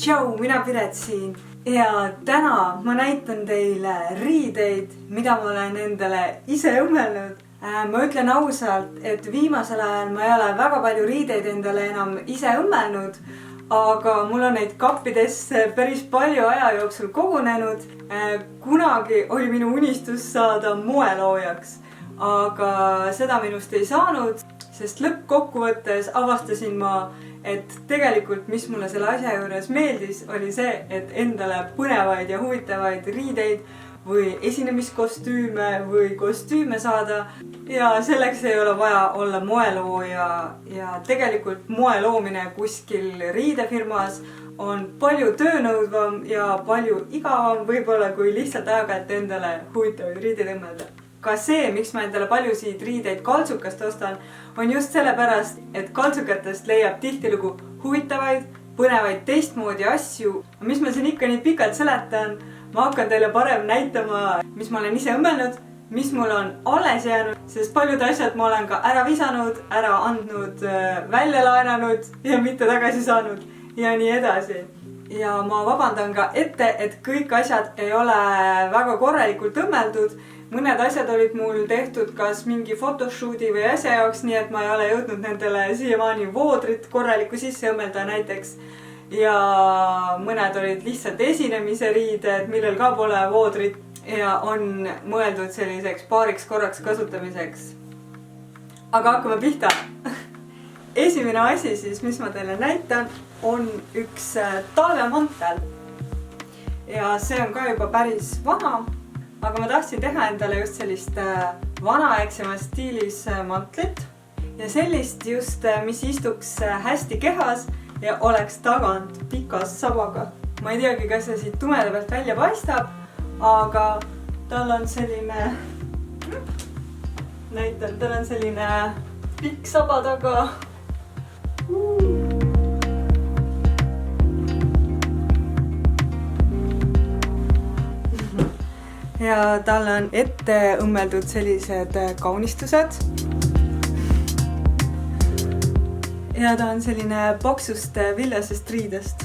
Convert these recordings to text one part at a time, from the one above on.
Tšau, mina Piret siin ja täna ma näitan teile riideid, mida ma olen endale ise õmmelnud. Ma ütlen ausalt, et viimasel ajal ma ei ole väga palju riideid endale enam ise õmmelnud, aga mul on neid kappidesse päris palju aja jooksul kogunenud. Kunagi oli minu unistus saada moeloojaks, aga seda minust ei saanud, sest lõppkokkuvõttes avastasin ma, et tegelikult mis mulle selle asja juures meeldis, oli see, et endale põnevaid ja huvitavaid riideid või esinemiskostüüme või kostüüme saada. Ja selleks ei ole vaja olla moelooja ja tegelikult moe loomine kuskil riidefirmas on palju töönõudvam ja palju igavam võib-olla kui lihtsalt aeg-ajalt endale huvitavaid riideid õmmelda. Ka see, miks ma endale paljusid riideid kaltsukast ostan, on just sellepärast, et kaltsukatest leiab tihtilugu huvitavaid, põnevaid teistmoodi asju. Mis ma siin ikka nii pikalt seletan, ma hakkan teile parem näitama, mis ma olen ise õmmelnud, mis mul on alles jäänud, sest paljud asjad ma olen ka ära visanud, ära andnud, välja laenanud ja mitte tagasi saanud ja nii edasi. Ja ma vabandan ka ette, et kõik asjad ei ole väga korralikult õmmeldud. Mõned asjad olid mul tehtud kas mingi photoshooti või asja jaoks, nii et ma ei ole jõudnud nendele siiamaani voodrit korralikku sisse õmmelda näiteks. Ja mõned olid lihtsalt esinemise riided, millel ka pole voodrit ja on mõeldud selliseks paariks korraks kasutamiseks. Aga hakkame pihta. Esimene asi siis, mis ma teile näitan, on üks talvemantel. Ja see on ka juba päris vana. Aga ma tahtsin teha endale just sellist vanaeksema stiilis mantlit ja sellist just, mis istuks hästi kehas ja oleks tagant pikas sabaga. Ma ei teagi, kas see siit tumeda pealt välja paistab, aga tal on selline, näitan, tal on selline pikk saba taga. Ja tal on ette õmmeldud sellised kaunistused. Ja ta on selline paksust viljasest riidest.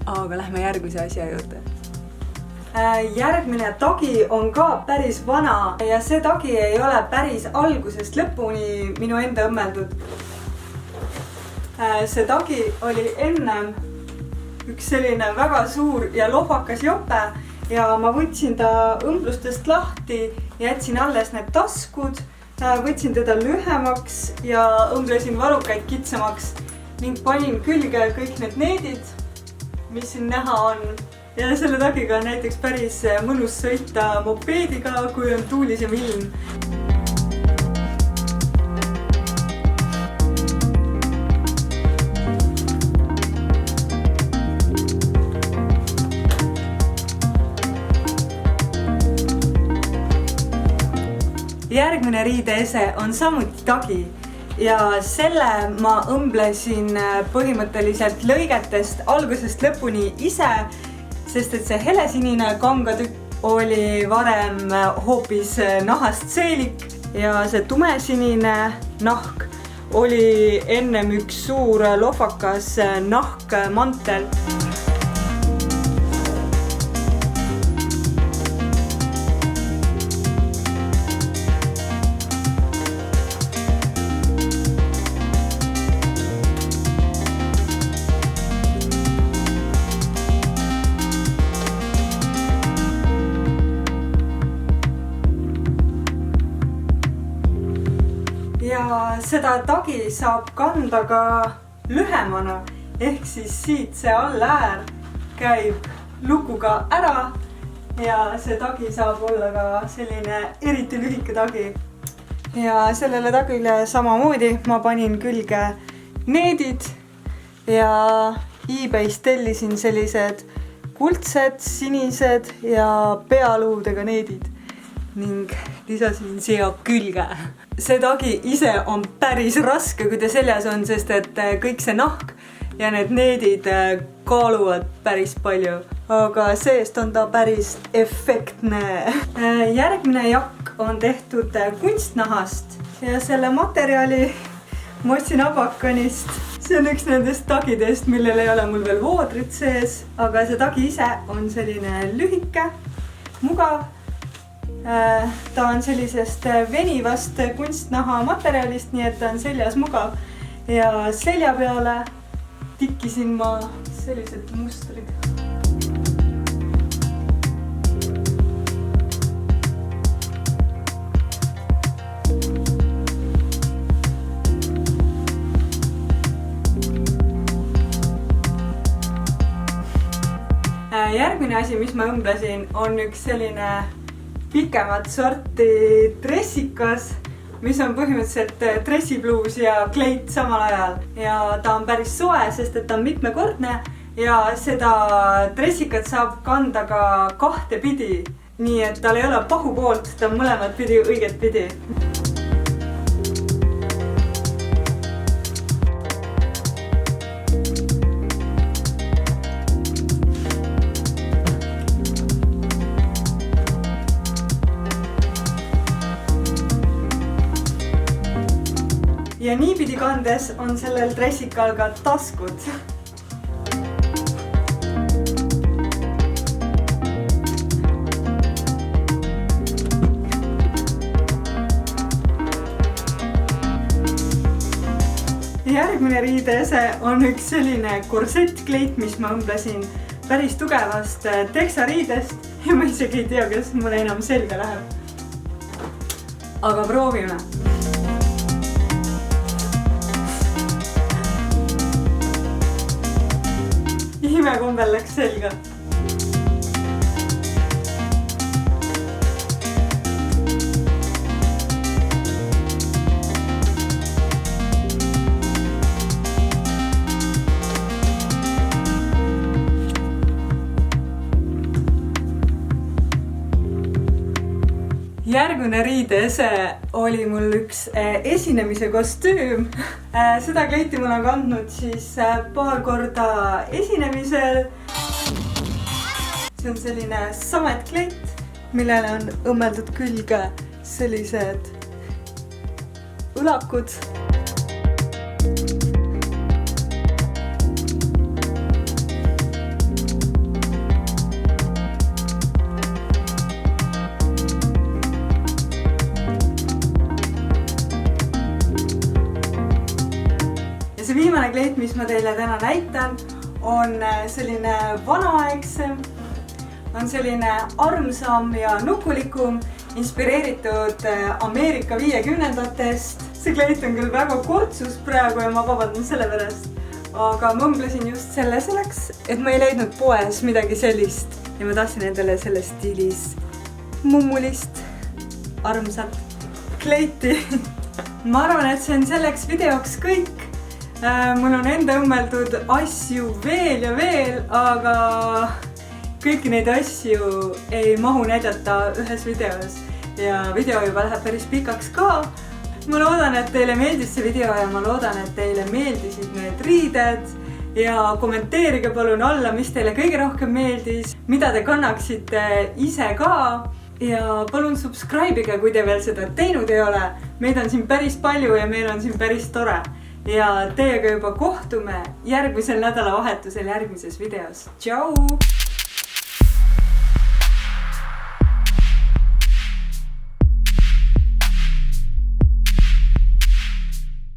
Aga lähme järgmise asja juurde. Järgmine tagi on ka päris vana ja see tagi ei ole päris algusest lõpuni minu enda õmmeldud. See tagi oli ennem üks selline väga suur ja lohvakas jope ja ma võtsin ta õmblustest lahti, jätsin alles need taskud, võtsin teda lühemaks ja õmblesin varukaid kitsamaks ning panin külge kõik need needid, mis siin näha on. Ja selle tagiga on näiteks päris mõnus sõita mopeediga, kui on tuulisem ilm. Järgmine riideese on samuti tagi ja selle ma õmblesin põhimõtteliselt lõigetest algusest lõpuni ise, sest et see helesinine kangatükk oli varem hoopis nahast seelik ja see tumesinine nahk oli ennem üks suur lohvakas nahkmantel. Ja seda tagi saab kanda ka lühemana, ehk siis siit see alläär käib lukuga ära ja see tagi saab olla ka selline eriti lühike tagi. Ja sellele tagile samamoodi ma panin külge needid ja eBayst tellisin sellised kuldsed, sinised ja pealuudega needid ning lisasin siia külge. See tagi ise on päris raske, kui ta seljas on, sest et kõik see nahk ja need needid kaaluvad päris palju. Aga seest on ta päris efektne. Järgmine jakk on tehtud kunstnahast ja selle materjali ma ostsin Abaconist. See on üks nendest tagidest, millel ei ole mul veel voodrit sees, aga see tagi ise on selline lühike, mugav. Ta on sellisest venivast kunstnaha materjalist, nii et ta on seljas mugav. Ja selja peale tikkisin ma sellised mustrid. Järgmine asi, mis ma õmblesin, on üks selline pikemat sorti dressikas, mis on põhimõtteliselt dressipluus ja kleit samal ajal. Ja ta on päris soe, sest et ta on mitmekordne ja seda dressikat saab kanda ka kahte pidi. Nii et tal ei ole pahupoolt, ta on mõlemad pidi õiget pidi. Ja niipidi kandes on sellel dressikal ka taskud. Järgmine riideese on üks selline korsettkleit, mis ma õmblesin päris tugevast teksariidest ja ma isegi ei tea, kas mulle enam selga läheb. Aga proovime. Imekombel läks selga. Järgmine riideese oli mul üks esinemise kostüüm. Seda kleiti mul on kandnud siis paar korda esinemisel. See on selline sametkleit, millele on õmmeldud külge sellised õlakud. See viimane kleit, mis ma teile täna näitan, on selline vanaaegsem, on selline armsam ja nukulikum, inspireeritud Ameerika 50-ndatest. See kleit on küll väga kortsus praegu ja ma vabandan selle pärast, aga ma õmblesin just selle selleks, et ma ei leidnud poes midagi sellist ja ma tahtsin endale selle stiilis mummulist, armsat kleiti. Ma arvan, et see on selleks videoks kõik. Mul on enda õmmeldud asju veel ja veel, aga kõiki neid asju ei mahu näidata ühes videos ja video juba läheb päris pikaks ka. Ma loodan, et teile meeldis see video ja ma loodan, et teile meeldisid need riided ja kommenteerige palun alla, mis teile kõige rohkem meeldis, mida te kannaksite ise ka ja palun subscribe'ige, kui te veel seda teinud ei ole. Meid on siin päris palju ja meil on siin päris tore. Ja teiega juba kohtume järgmisel nädalavahetusel järgmises videos. Tšau!